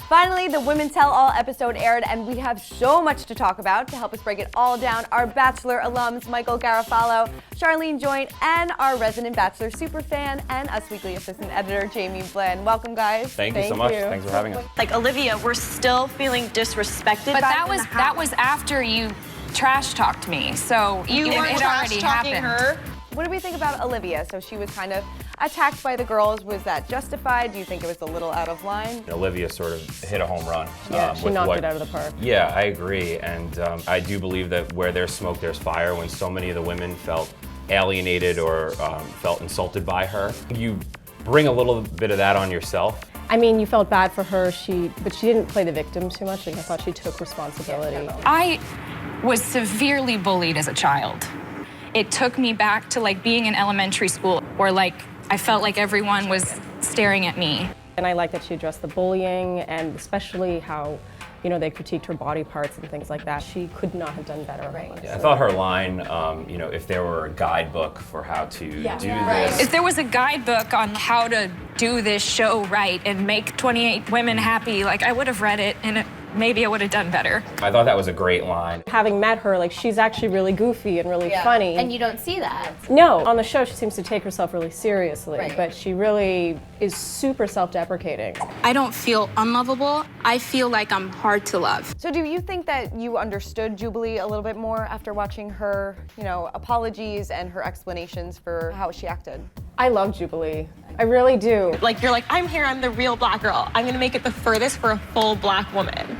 Finally, the Women Tell All episode aired, and we have so much to talk about. To help us break it all down, our Bachelor alums, Michael Garofola, Sharleen Joynt, and our resident Bachelor superfan and Us Weekly assistant editor, Jamie Bland. Welcome, guys. Thank you so much. Thanks for having us. Like, Olivia, we're still feeling disrespected. But that was after you trash talked me, so you weren't trash talking her. What do we think about Olivia? So she was kind of attacked by the girls. Was that justified? Do you think it was a little out of line? Olivia sort of hit a home run. Yeah, she knocked it out of the park. Yeah, I agree. And I do believe that where there's smoke, there's fire. When so many of the women felt alienated or felt insulted by her, you bring a little bit of that on yourself. I mean, you felt bad for her, but she didn't play the victim too much. Like, I thought she took responsibility. I was severely bullied as a child. It took me back to like being in elementary school where like I felt like everyone was staring at me. And I like that she addressed the bullying and especially how, you know, they critiqued her body parts and things like that. She could not have done better. Right. Yeah, I thought her line, you know, if there were a guidebook for how to do this. If there was a guidebook on how to do this show right and make 28 women happy, like I would have read it and maybe I would have done better. I thought that was a great line. Having met her, like, she's actually really goofy and really funny. And you don't see that. No, on the show she seems to take herself really seriously, but she really is super self-deprecating. I don't feel unlovable. I feel like I'm hard to love. So do you think that you understood Jubilee a little bit more after watching her, you know, apologies and her explanations for how she acted? I love Jubilee. I really do. Like, you're like, I'm here, I'm the real black girl. I'm gonna make it the furthest for a full black woman.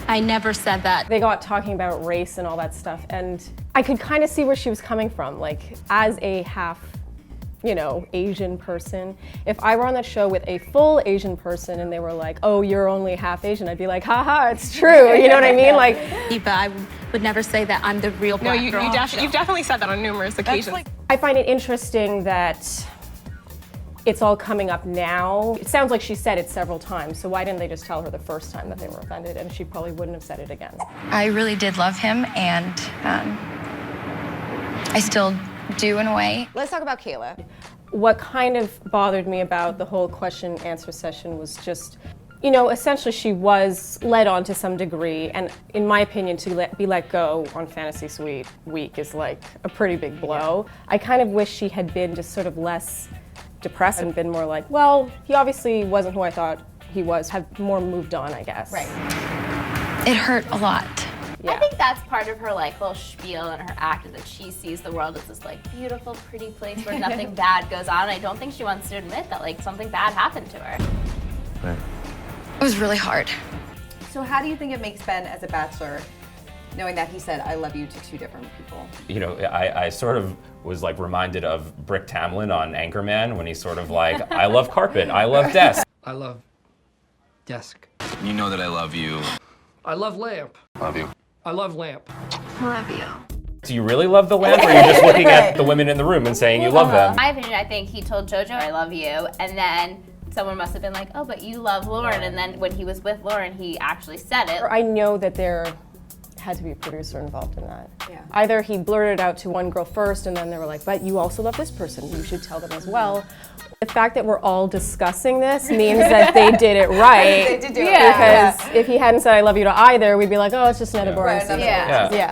I never said that. They got talking about race and all that stuff, and I could kind of see where she was coming from. Like, as a half, you know, Asian person, if I were on that show with a full Asian person and they were like, oh, you're only half Asian, I'd be like, haha, it's true, you know what I mean? Like, But I would never say that I'm the real black girl. You've definitely said that on numerous occasions. I find it interesting that it's all coming up now. It sounds like she said it several times, so why didn't they just tell her the first time that they were offended, and she probably wouldn't have said it again. I really did love him, and I still do in a way. Let's talk about Kayla. What kind of bothered me about the whole question and answer session was just, you know, essentially she was led on to some degree, and in my opinion, to be let go on Fantasy Suite week is like a pretty big blow. I kind of wish she had been just sort of less depressed and been more like, well, he obviously wasn't who I thought he was, have more moved on, I guess. Right. It hurt a lot. I think that's part of her like little spiel and her act is that she sees the world as this like beautiful, pretty place where nothing bad goes on. I don't think she wants to admit that like something bad happened to her. It was really hard. So how do you think it makes Ben as a Bachelor, knowing that he said, I love you to two different people? You know, I sort of was like reminded of Brick Tamlin on Anchorman when he's sort of like, I love carpet, I love desk. I love desk. You know that I love you. I love lamp. Love you. I love lamp. Love you. Do you really love the lamp, or are you just looking at the women in the room and saying you love them? In my opinion, I think he told JoJo, I love you, and then someone must have been like, oh, but you love Lauren, and then when he was with Lauren, he actually said it. I know that there had to be a producer involved in that. Yeah. Either he blurted out to one girl first and then they were like, but you also love this person, you should tell them as well. The fact that we're all discussing this means that they did it right. They did do it. Because if he hadn't said I love you to either, we'd be like, oh, it's just another boring scene. Yeah.